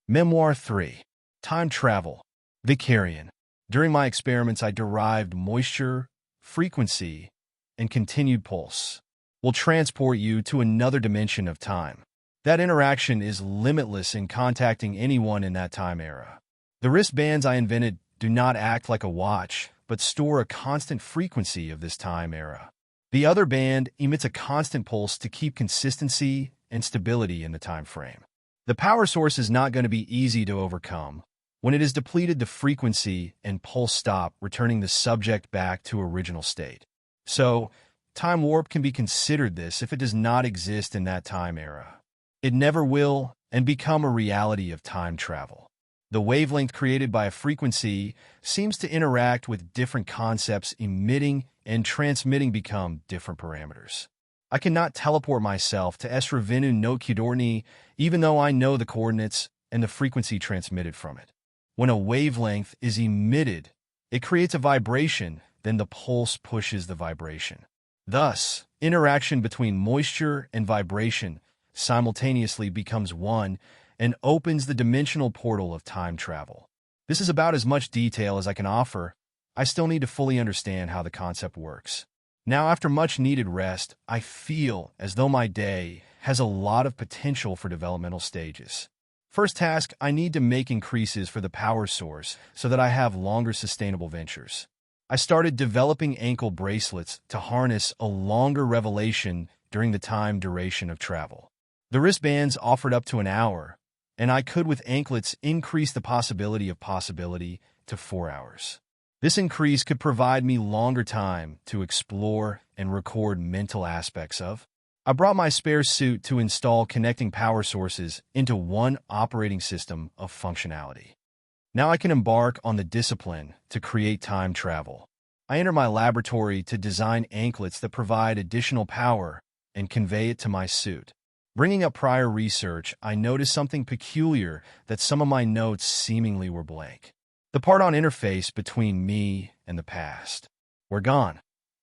Memoir 3. Time Travel. Vecarian. During my experiments, I derived moisture, frequency, and continued pulse. Will transport you to another dimension of time. That interaction is limitless in contacting anyone in that time era. The wristbands I invented do not act like a watch, but store a constant frequency of this time era. The other band emits a constant pulse to keep consistency and stability in the time frame. The power source is not going to be easy to overcome. When it is depleted, the frequency and pulse stop, returning the subject back to original state. So, time warp can be considered this if it does not exist in that time era. It never will and become a reality of time travel. The wavelength created by a frequency seems to interact with different concepts emitting and transmitting become different parameters. I cannot teleport myself to Esravenu no Kudorni even though I know the coordinates and the frequency transmitted from it. When a wavelength is emitted, it creates a vibration, then the pulse pushes the vibration. Thus, interaction between moisture and vibration simultaneously becomes one and opens the dimensional portal of time travel. This is about as much detail as I can offer. I still need to fully understand how the concept works. Now, after much needed rest, I feel as though my day has a lot of potential for developmental stages. First task, I need to make increases for the power source so that I have longer sustainable ventures. I started developing ankle bracelets to harness a longer revelation during the time duration of travel. The wristbands offered up to an hour, and I could with anklets increase the possibility to 4 hours. This increase could provide me longer time to explore and record mental aspects of. I brought my spare suit to install connecting power sources into one operating system of functionality. Now I can embark on the discipline to create time travel. I enter my laboratory to design anklets that provide additional power and convey it to my suit. Bringing up prior research, I noticed something peculiar that some of my notes seemingly were blank. The part on interface between me and the past were gone.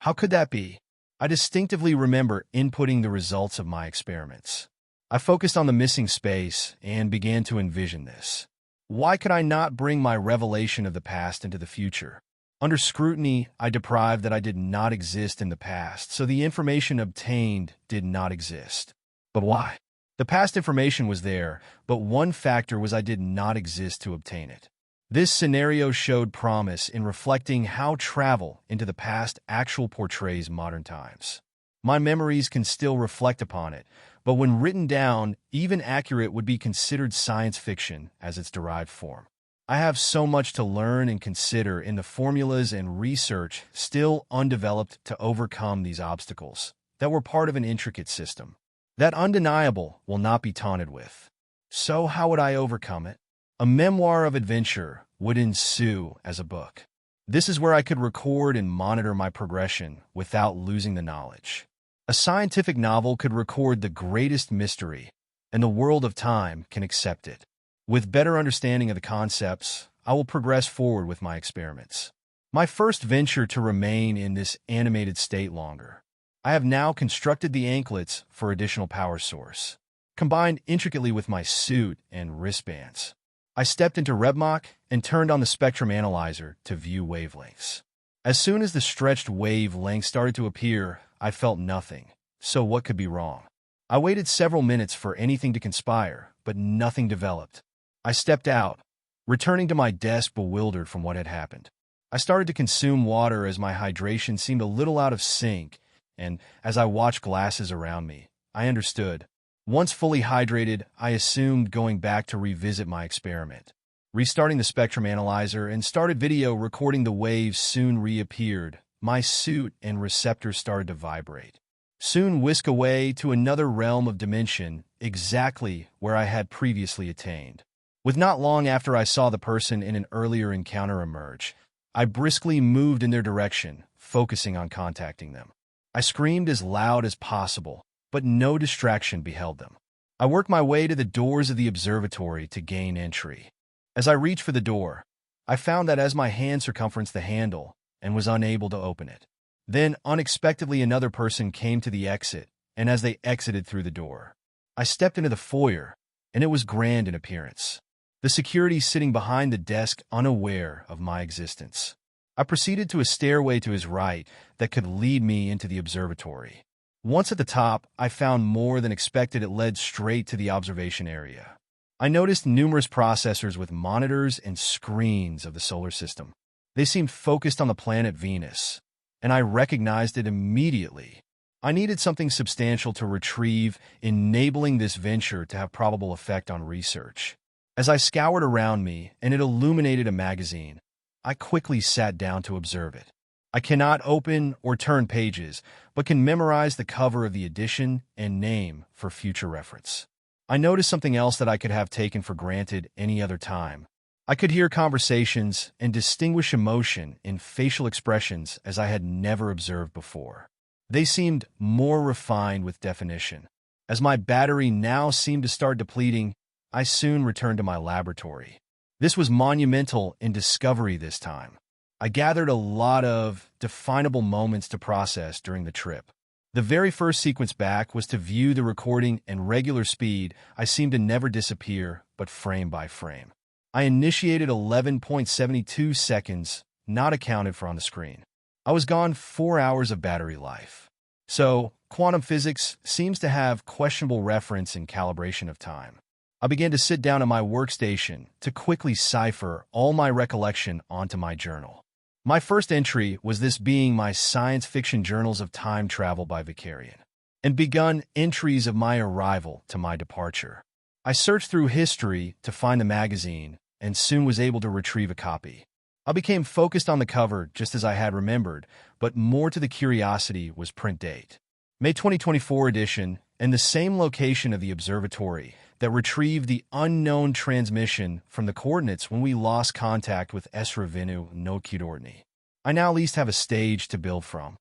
How could that be? I distinctively remember inputting the results of my experiments. I focused on the missing space and began to envision this. Why could I not bring my revelation of the past into the future? Under scrutiny, I deprived that I did not exist in the past, so the information obtained did not exist. But why? The past information was there, but one factor was I did not exist to obtain it. This scenario showed promise in reflecting how travel into the past actually portrays modern times. My memories can still reflect upon it, but when written down, even accurate would be considered science fiction as its derived form. I have so much to learn and consider in the formulas and research still undeveloped to overcome these obstacles that were part of an intricate system. That undeniable will not be taunted with. So how would I overcome it? A memoir of adventure would ensue as a book. This is where I could record and monitor my progression without losing the knowledge. A scientific novel could record the greatest mystery, and the world of time can accept it. With better understanding of the concepts, I will progress forward with my experiments. My first venture to remain in this animated state longer. I have now constructed the anklets for additional power source, combined intricately with my suit and wristbands. I stepped into RebMach and turned on the spectrum analyzer to view wavelengths. As soon as the stretched wavelength started to appear, I felt nothing. So what could be wrong? I waited several minutes for anything to conspire, but nothing developed. I stepped out, returning to my desk bewildered from what had happened. I started to consume water as my hydration seemed a little out of sync, and as I watched glasses around me, I understood. Once fully hydrated, I assumed going back to revisit my experiment. Restarting the spectrum analyzer and started video recording the waves soon reappeared. My suit and receptors started to vibrate. Soon whisk away to another realm of dimension, exactly where I had previously attained. With not long after I saw the person in an earlier encounter emerge, I briskly moved in their direction, focusing on contacting them. I screamed as loud as possible, but no distraction beheld them. I worked my way to the doors of the observatory to gain entry. As I reached for the door, I found that as my hand circumferenced the handle and was unable to open it. Then, unexpectedly, another person came to the exit, and as they exited through the door, I stepped into the foyer, and it was grand in appearance. the security sitting behind the desk unaware of my existence. I proceeded to a stairway to his right that could lead me into the observatory. Once at the top, I found more than expected. It led straight to the observation area. I noticed numerous processors with monitors and screens of the solar system. They seemed focused on the planet Venus, and I recognized it immediately. I needed something substantial to retrieve, enabling this venture to have probable effect on research. As I scoured around me and it illuminated a magazine, I quickly sat down to observe it. I cannot open or turn pages, but can memorize the cover of the edition and name for future reference. I noticed something else that I could have taken for granted any other time. I could hear conversations and distinguish emotion in facial expressions as I had never observed before. They seemed more refined with definition. As my battery now seemed to start depleting, I soon returned to my laboratory. This was monumental in discovery this time. I gathered a lot of definable moments to process during the trip. The very first sequence back was to view the recording and regular speed. I seemed to never disappear, but frame by frame. I initiated 11.72 seconds, not accounted for on the screen. I was gone 4 hours of battery life. So, quantum physics seems to have questionable reference in calibration of time. I began to sit down at my workstation to quickly cipher all my recollection onto my journal. My first entry was this being my science fiction journals of time travel by Vecarian, and begun entries of my arrival to my departure. I searched through history to find the magazine, and soon was able to retrieve a copy. I became focused on the cover just as I had remembered, but more to the curiosity was print date. May 2024 edition, and the same location of the observatory that retrieved the unknown transmission from the coordinates when we lost contact with Esravinu no Kudortni. I now at least have a stage to build from.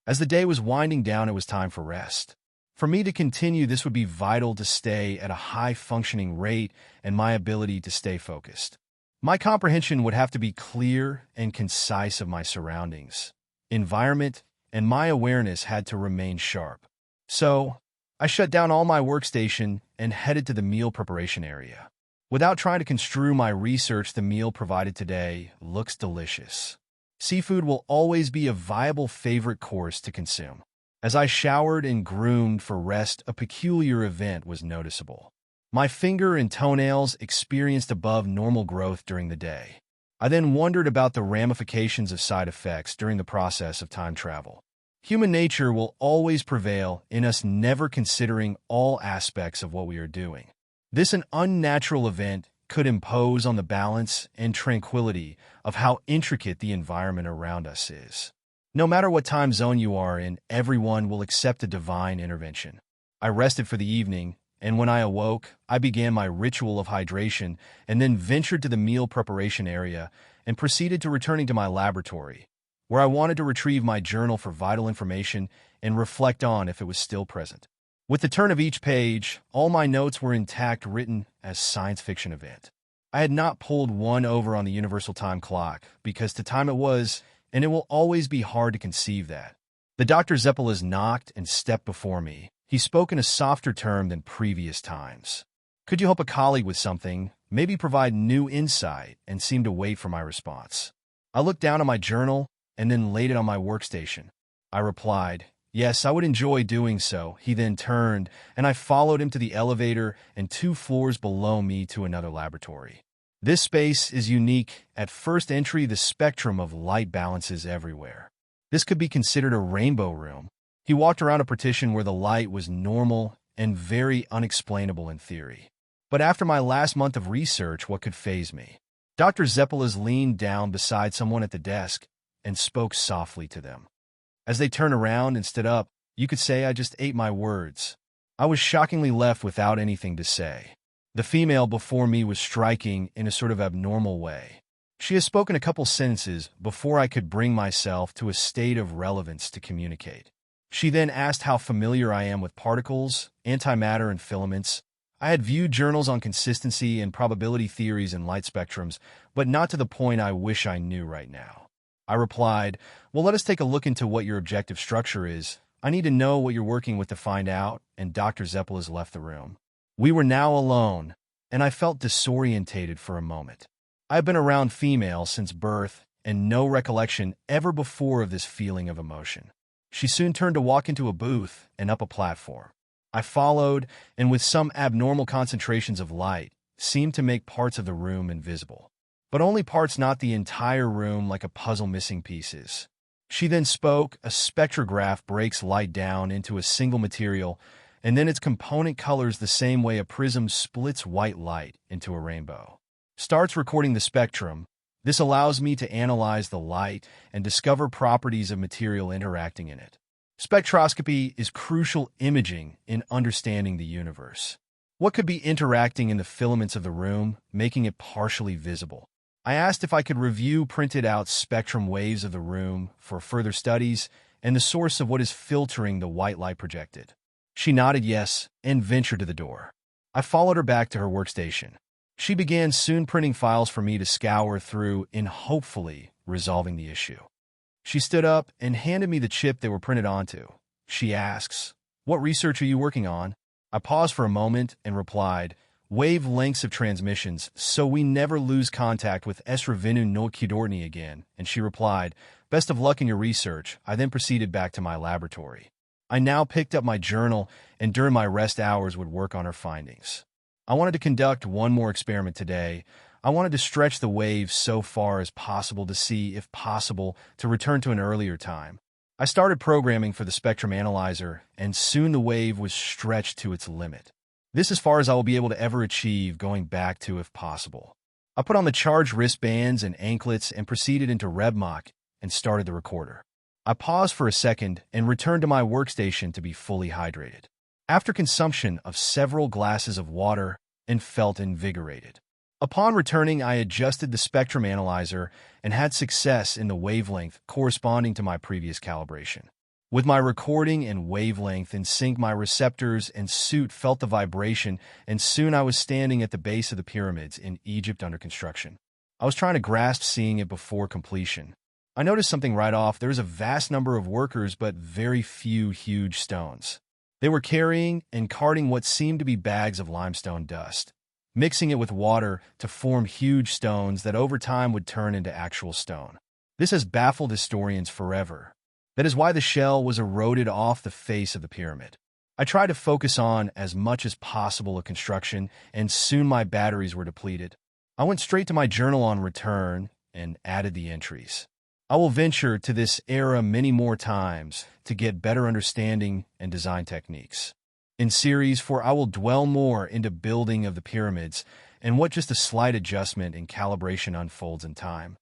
As the day was winding down, it was time for rest. For me to continue, this would be vital to stay at a high-functioning rate and my ability to stay focused. My comprehension would have to be clear and concise of my surroundings, environment, and my awareness had to remain sharp. So, I shut down all my workstation and headed to the meal preparation area. Without trying to construe my research, the meal provided today looks delicious. Seafood will always be a viable favorite course to consume. As I showered and groomed for rest, a peculiar event was noticeable. My finger and toenails experienced above normal growth during the day. I then wondered about the ramifications of side effects during the process of time travel. Human nature will always prevail in us never considering all aspects of what we are doing. This an unnatural event could impose on the balance and tranquility of how intricate the environment around us is. No matter what time zone you are in, everyone will accept a divine intervention. I rested for the evening, and when I awoke, I began my ritual of hydration and then ventured to the meal preparation area and proceeded to returning to my laboratory, where I wanted to retrieve my journal for vital information and reflect on if it was still present. With the turn of each page, all my notes were intact, written as science fiction event. I had not pulled one over on the universal time clock, because to time it was, and it will always be hard to conceive that. The Dr. Zeppelas knocked and stepped before me. He spoke in a softer term than previous times. Could you help a colleague with something, maybe provide new insight, and seemed to wait for my response. I looked down at my journal and then laid it on my workstation. I replied, "Yes, I would enjoy doing so." He then turned, and I followed him to the elevator and 2 floors below me to another laboratory. This space is unique. At first entry, the spectrum of light balances everywhere. This could be considered a rainbow room. He walked around a partition where the light was normal and very unexplainable in theory. But after my last month of research, what could faze me? Dr. Zeppelas leaned down beside someone at the desk and spoke softly to them. As they turned around and stood up, you could say I just ate my words. I was shockingly left without anything to say. The female before me was striking in a sort of abnormal way. She had spoken a couple sentences before I could bring myself to a state of relevance to communicate. She then asked how familiar I am with particles, antimatter, and filaments. I had viewed journals on consistency and probability theories and light spectrums, but not to the point I wish I knew right now. I replied, "Well, let us take a look into what your objective structure is. I need to know what you're working with to find out," and Dr. Zeppelas left the room. We were now alone, and I felt disorientated for a moment. I've been around females since birth, and no recollection ever before of this feeling of emotion. She soon turned to walk into a booth and up a platform. I followed, and with some abnormal concentrations of light, seemed to make parts of the room invisible. But only parts, not the entire room, like a puzzle missing pieces. She then spoke. A spectrograph breaks light down into a single material, and then its component colors the same way a prism splits white light into a rainbow. Starts recording the spectrum. This allows me to analyze the light and discover properties of material interacting in it. Spectroscopy is crucial imaging in understanding the universe. What could be interacting in the filaments of the room, making it partially visible? I asked if I could review printed out spectrum waves of the room for further studies and the source of what is filtering the white light projected. She nodded yes and ventured to the door. I followed her back to her workstation. She began soon printing files for me to scour through in hopefully resolving the issue. She stood up and handed me the chip they were printed onto. She asks, "What research are you working on?" I paused for a moment and replied, "Wavelengths of transmissions, so we never lose contact with Esravinu no Kudorni again." And she replied, "Best of luck in your research." I then proceeded back to my laboratory. I now picked up my journal and during my rest hours would work on her findings. I wanted to conduct one more experiment today. I wanted to stretch the wave so far as possible to see, if possible, to return to an earlier time. I started programming for the spectrum analyzer, and soon the wave was stretched to its limit. This is as far as I will be able to ever achieve going back to, if possible. I put on the charged wristbands and anklets and proceeded into RebMach and started the recorder. I paused for a second and returned to my workstation to be fully hydrated. After consumption of several glasses of water, and felt invigorated. Upon returning, I adjusted the spectrum analyzer and had success in the wavelength corresponding to my previous calibration. With my recording and wavelength in sync, my receptors and suit felt the vibration, and soon I was standing at the base of the pyramids in Egypt under construction. I was trying to grasp seeing it before completion. I noticed something right off. There was a vast number of workers, but very few huge stones. They were carrying and carting what seemed to be bags of limestone dust, mixing it with water to form huge stones that over time would turn into actual stone. This has baffled historians forever. That is why the shell was eroded off the face of the pyramid. I tried to focus on as much as possible of construction, and soon my batteries were depleted. I went straight to my journal on return and added the entries. I will venture to this era many more times to get better understanding and design techniques. In Series 4, I will dwell more into building of the pyramids and what just a slight adjustment in calibration unfolds in time.